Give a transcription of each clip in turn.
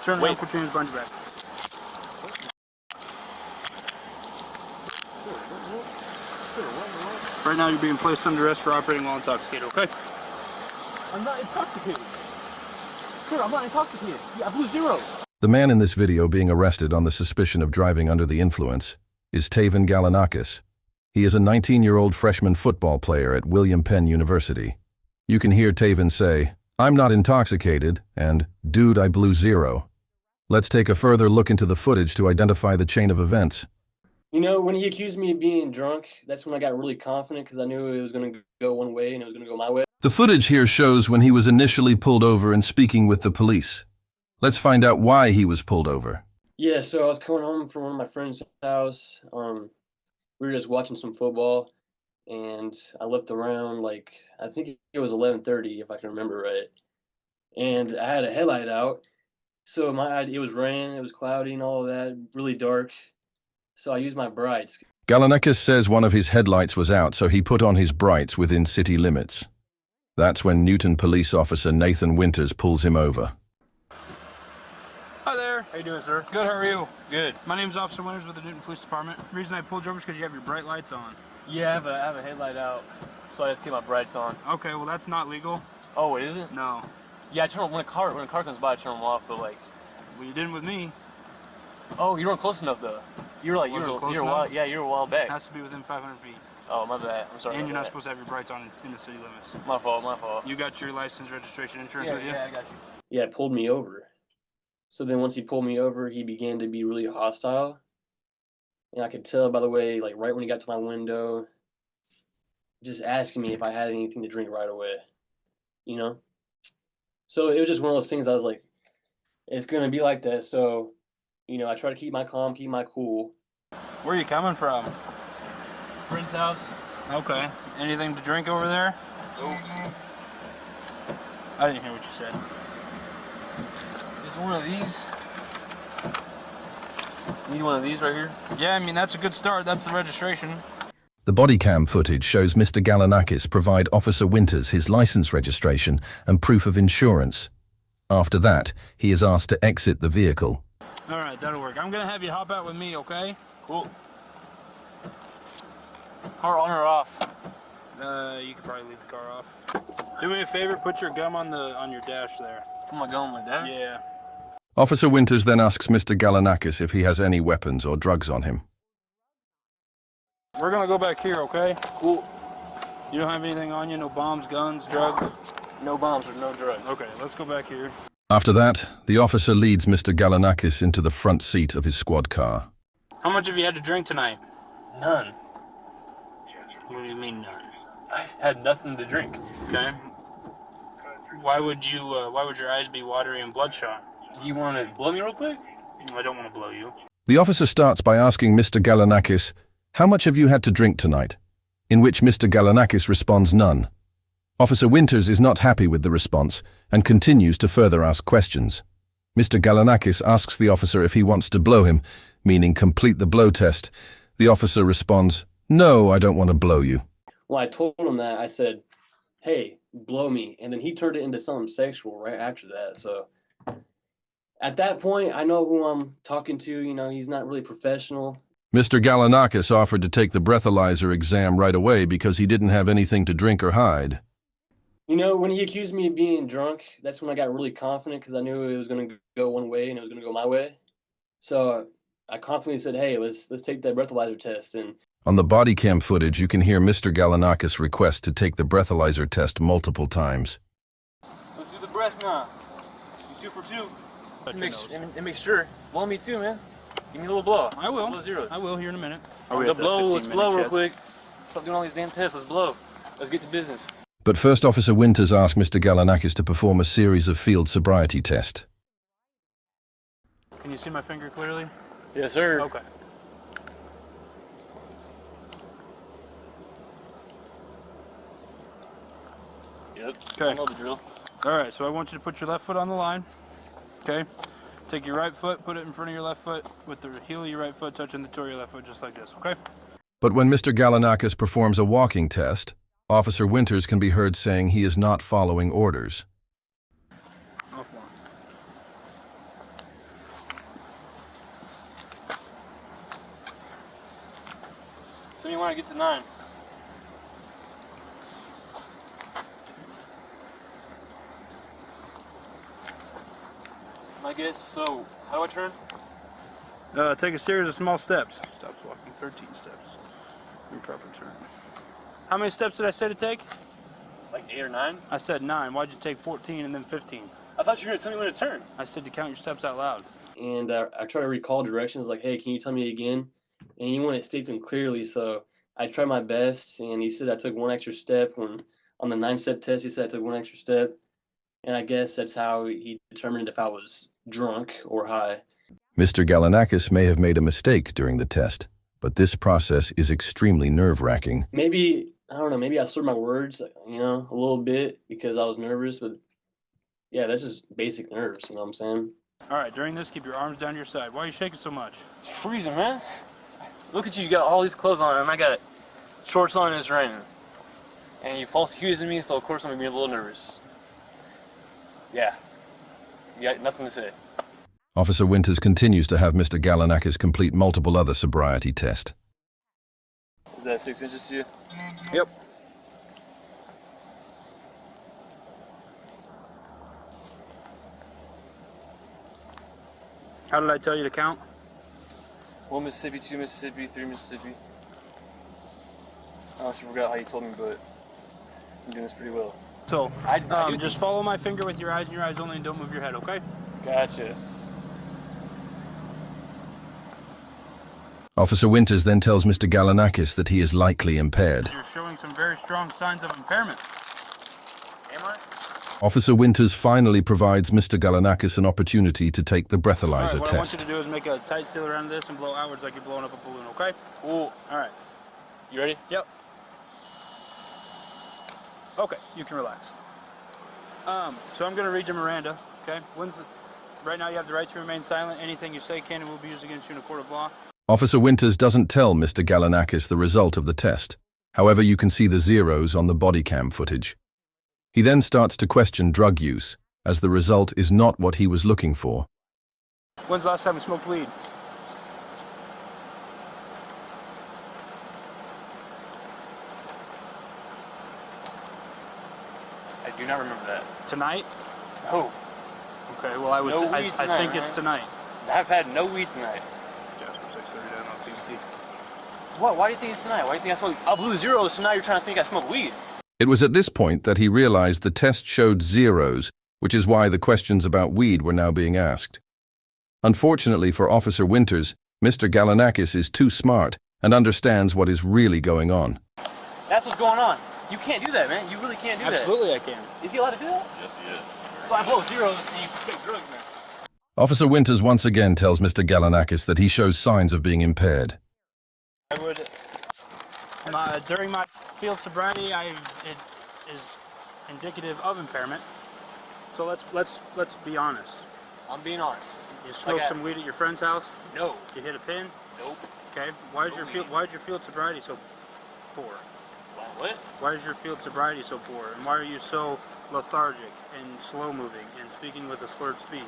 Turn around, put your hands behind your back. Right now you're being placed under arrest for operating while intoxicated, okay? I'm not intoxicated. Sir, I'm not intoxicated. I blew zero. The man in this video being arrested on the suspicion of driving under the influence is Tayvin Galanakis. He is a 19-year-old freshman football player at William Penn University. You can hear Tayvin say, "I'm not intoxicated," and "Dude, I blew zero." Let's take a further look into the footage to identify the chain of events. You know, when he accused me of being drunk, that's when I got really confident because I knew it was going to go one way and it was going to go my way. The footage here shows when he was initially pulled over and speaking with the police. Let's find out why he was pulled over. Yeah, so I was coming home from one of my friend's house. We were just watching some football, and I looked around like, I think it was 11:30 if I can remember right. And I had a headlight out, so it was raining, it was cloudy and all of that, really dark. So I used my brights. Galanakis says one of his headlights was out, so he put on his brights within city limits. That's when Newton police officer Nathan Winters pulls him over. Hi there. How you doing, sir? Good, how are you? Good. My name's Officer Winters with the Newton Police Department. The reason I pulled you over is because you have your bright lights on. Yeah, I have a headlight out, so I just keep my brights on. Okay, well that's not legal. Oh, it isn't? No. Yeah, I turn when a car comes by, I turn them off. But like, Well, you didn't with me. oh, you weren't close enough though. You were like, you were a while, yeah, you were a while back. It has to be within 500 feet. Oh, my bad. I'm sorry. And you're not supposed to have your brights on in the city limits. My fault. My fault. You got your license, registration, insurance with you? Yeah, I got you. Yeah, it pulled me over. So then once he pulled me over, he began to be really hostile. And I could tell by the way, like right when he got to my window, just asking me if I had anything to drink right away, you know? So it was just one of those things I was like, it's going to be like that. So, you know, I try to keep my calm, keep my cool. Where are you coming from? Friend's house. Okay. Anything to drink over there? I didn't hear what you said. Is one of these? Need one of these right here? Yeah, I mean, that's a good start. That's the registration. The bodycam footage shows Mr. Galanakis provide Officer Winters his license registration and proof of insurance. After that, he is asked to exit the vehicle. All right, that'll work. I'm going to have you hop out with me, okay? Cool. Car on or off? You could probably leave the car off. Do me a favor, put your gum on your dash there. Put my gum on my dash? Yeah. Officer Winters then asks Mr. Galanakis if he has any weapons or drugs on him. We're going to go back here, okay? Cool. You don't have anything on you? No bombs, guns, drugs? No bombs or no drugs. Okay, let's go back here. After that, the officer leads Mr. Galanakis into the front seat of his squad car. How much have you had to drink tonight? None. What do you mean none? I had nothing to drink. Okay. Why would your eyes be watery and bloodshot? Do you want to blow me real quick? I don't want to blow you. The officer starts by asking Mr. Galanakis, "How much have you had to drink tonight?" In which Mr. Galanakis responds none. Officer Winters is not happy with the response and continues to further ask questions. Mr. Galanakis asks the officer if he wants to blow him, meaning complete the blow test. The officer responds, "No, I don't want to blow you." Well, I told him that. I said, hey, blow me. And then he turned it into something sexual right after that. So at that point, I know who I'm talking to. You know, he's not really professional. Mr. Galanakis offered to take the breathalyzer exam right away because he didn't have anything to drink or hide. You know, when he accused me of being drunk, that's when I got really confident because I knew it was going to go one way and it was going to go my way. So I confidently said, hey, let's take that breathalyzer test. And on the bodycam footage, you can hear Mr. Galanakis request to take the breathalyzer test multiple times. Let's do the breath now. 2 for 2. And make sure. Blow me too, man. Give me a little blow. I will. Blow zeros. I will here in a minute. Let's blow real quick. Stop doing all these damn tests. Let's blow. Let's get to business. But first, Officer Winters asked Mr. Galanakis to perform a series of field sobriety tests. Can you see my finger clearly? Yes, sir. Okay. Yep. Okay. I know the drill. All right, so I want you to put your left foot on the line. Okay. Take your right foot, put it in front of your left foot, with the heel of your right foot touching the toe of your left foot, just like this, okay? But when Mr. Galanakis performs a walking test, Officer Winters can be heard saying he is not following orders. Tell me when I get to 9. I guess, so how do I turn? Take a series of small steps. Stops walking 13 steps. Improper turn. How many steps did I say to take? Like 8 or 9? I said 9. Why'd you take 14 and then 15? I thought you were going to tell me when to turn. I said to count your steps out loud. And I try to recall directions like, hey, can you tell me again? And he wanted to state them clearly, so I tried my best, and he said I took one extra step. When on the 9-step test, he said I took one extra step. And I guess that's how he determined if I was drunk or high. Mr. Galanakis may have made a mistake during the test, but this process is extremely nerve-wracking. Maybe, I don't know, maybe I slurred my words, a little bit because I was nervous, but yeah, that's just basic nerves, you know what I'm saying? All right, during this, keep your arms down your side. Why are you shaking so much? It's freezing, man. Look at you got all these clothes on, and I got shorts on and it's raining. And you false accusing me, so of course I'm going to be a little nervous. Yeah. You got nothing to say. Officer Winters continues to have Mr. Galanakis complete multiple other sobriety tests. Is that 6 inches to you? Yep. How did I tell you to count? 1 Mississippi, 2 Mississippi, 3 Mississippi. I honestly forgot how you told me, but I'm doing this pretty well. So, I do just follow my finger with your eyes and your eyes only and don't move your head, okay? Gotcha. Officer Winters then tells Mr. Galanakis that he is likely impaired. You're showing some very strong signs of impairment. Am I? Officer Winters finally provides Mr. Galanakis an opportunity to take the breathalyzer All right, what I want you test. to do is make a tight seal around this and blow outwards like you're blowing up a balloon, okay? Cool. All right. You ready? Yep. Okay, you can relax. So I'm going to read you Miranda, okay? Right now you have the right to remain silent. Anything you say can and will be used against you in a court of law. Officer Winters doesn't tell Mr. Galanakis the result of the test. However, you can see the zeros on the bodycam footage. He then starts to question drug use, as the result is not what he was looking for. When's the last time you smoked weed? I do not remember that. Tonight? No. Okay, well I weed tonight, think it's tonight. I've had no weed tonight. What? Why do you think it's tonight? Why do you think I smoked? I blew zeros, so now you're trying to think I smoked weed. It was at this point that he realized the test showed zeros, which is why the questions about weed were now being asked. Unfortunately for Officer Winters, Mr. Galanakis is too smart and understands what is really going on. That's what's going on. You can't do that, man. You really can't do that. Absolutely I can. Is he allowed to do that? Yes, he is. So I blow zeros and you suspect drugs now. Officer Winters once again tells Mr. Galanakis that he shows signs of being impaired. I would, during my field sobriety, it is indicative of impairment. So let's be honest. I'm being honest. You smoked some weed at your friend's house. No. You hit a pin. Nope. Okay. Why is your field sobriety so poor? What? Why is your field sobriety so poor? And why are you so lethargic and slow moving and speaking with a slurred speech?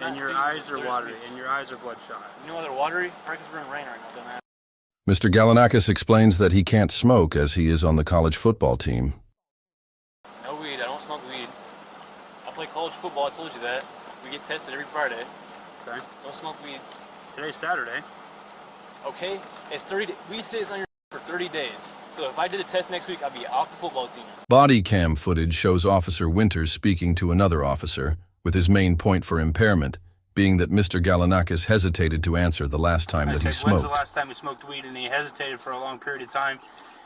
And your eyes are watery and your eyes are bloodshot. You know why they're watery? Right, because we're in rain right now, dumbass. Mr. Galanakis explains that he can't smoke as he is on the college football team. No weed. I don't smoke weed. I play college football. I told you that. We get tested every Friday. Okay. Don't smoke weed. Today's Saturday. Okay? It's 30 weed stays on your for 30 days. So if I did a test next week, I'd be off the football team. Bodycam footage shows Officer Winters speaking to another officer, with his main point for impairment being that Mr. Galanakis hesitated to answer the last time that he smoked. When's the last time you smoked weed? And he hesitated for a long period of time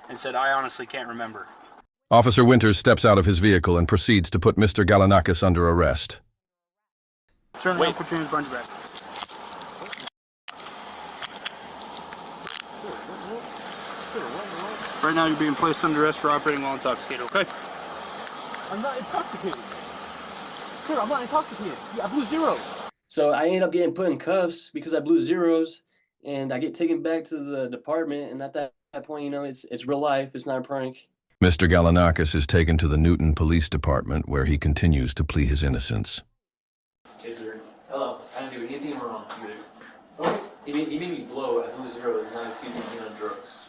and said, I honestly can't remember. Officer Winters steps out of his vehicle and proceeds to put Mr. Galanakis under arrest. Turn around, put your hands behind your back. Right now you're being placed under arrest for operating while intoxicated, okay? I'm not intoxicated. Sir, I'm not intoxicated. I blew zeros. So I ended up getting put in cuffs because I blew zeros, and I get taken back to the department, and at that point, it's real life. It's not a prank. Mr. Galanakis is taken to the Newton Police Department where he continues to plead his innocence. Hey, sir. Hello. I didn't do anything wrong. Okay. He made me blow. I blew zeros, and now he's accusing me of doing drugs.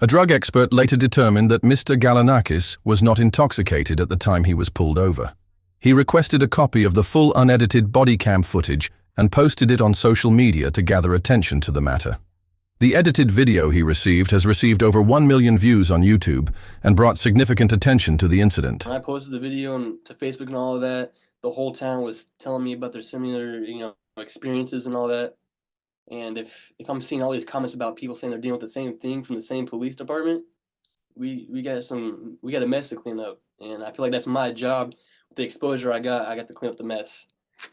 A drug expert later determined that Mr. Galanakis was not intoxicated at the time he was pulled over. He requested a copy of the full unedited Bodycam footage and posted it on social media to gather attention to the matter. The edited video he received has received over 1 million views on YouTube and brought significant attention to the incident. When I posted the video to Facebook and all of that, the whole town was telling me about their similar, experiences and all that. And if I'm seeing all these comments about people saying they're dealing with the same thing from the same police department, we got a mess to clean up. And I feel like that's my job. With the exposure I got to clean up the mess.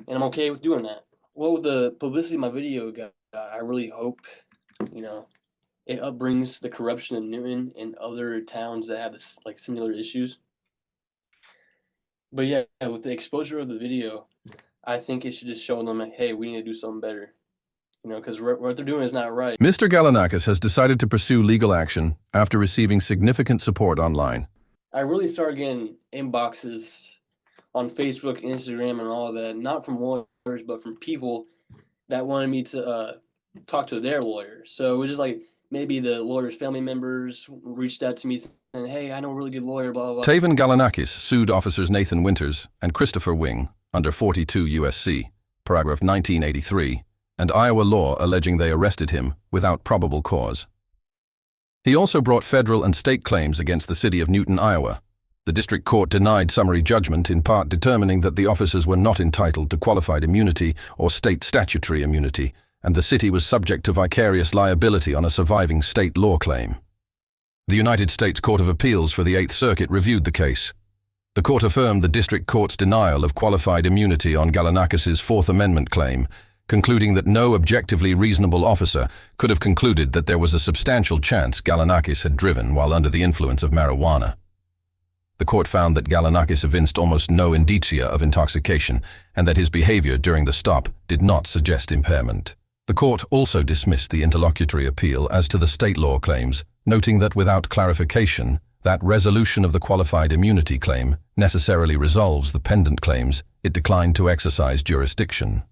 And I'm okay with doing that. Well, with the publicity my video got, I really hope, it upbrings the corruption in Newton and other towns that have this similar issues. But yeah, with the exposure of the video, I think it should just show them hey, we need to do something better. Because what they're doing is not right. Mr. Galanakis has decided to pursue legal action after receiving significant support online. I really started getting inboxes on Facebook, Instagram, and all of that, not from lawyers, but from people that wanted me to talk to their lawyer. So it was just maybe the lawyer's family members reached out to me saying, hey, I know a really good lawyer, blah, blah, blah. Tayvin Galanakis sued officers Nathan Winters and Christopher Wing under 42 USC, paragraph 1983, and Iowa law alleging they arrested him without probable cause. He also brought federal and state claims against the city of Newton, Iowa. The district court denied summary judgment, in part determining that the officers were not entitled to qualified immunity or state statutory immunity, and the city was subject to vicarious liability on a surviving state law claim. The United States Court of Appeals for the Eighth Circuit reviewed the case. The court affirmed the district court's denial of qualified immunity on Galanakis' Fourth Amendment claim, concluding that no objectively reasonable officer could have concluded that there was a substantial chance Galanakis had driven while under the influence of marijuana. The court found that Galanakis evinced almost no indicia of intoxication and that his behavior during the stop did not suggest impairment. The court also dismissed the interlocutory appeal as to the state law claims, noting that without clarification, that resolution of the qualified immunity claim necessarily resolves the pendent claims. It declined to exercise jurisdiction.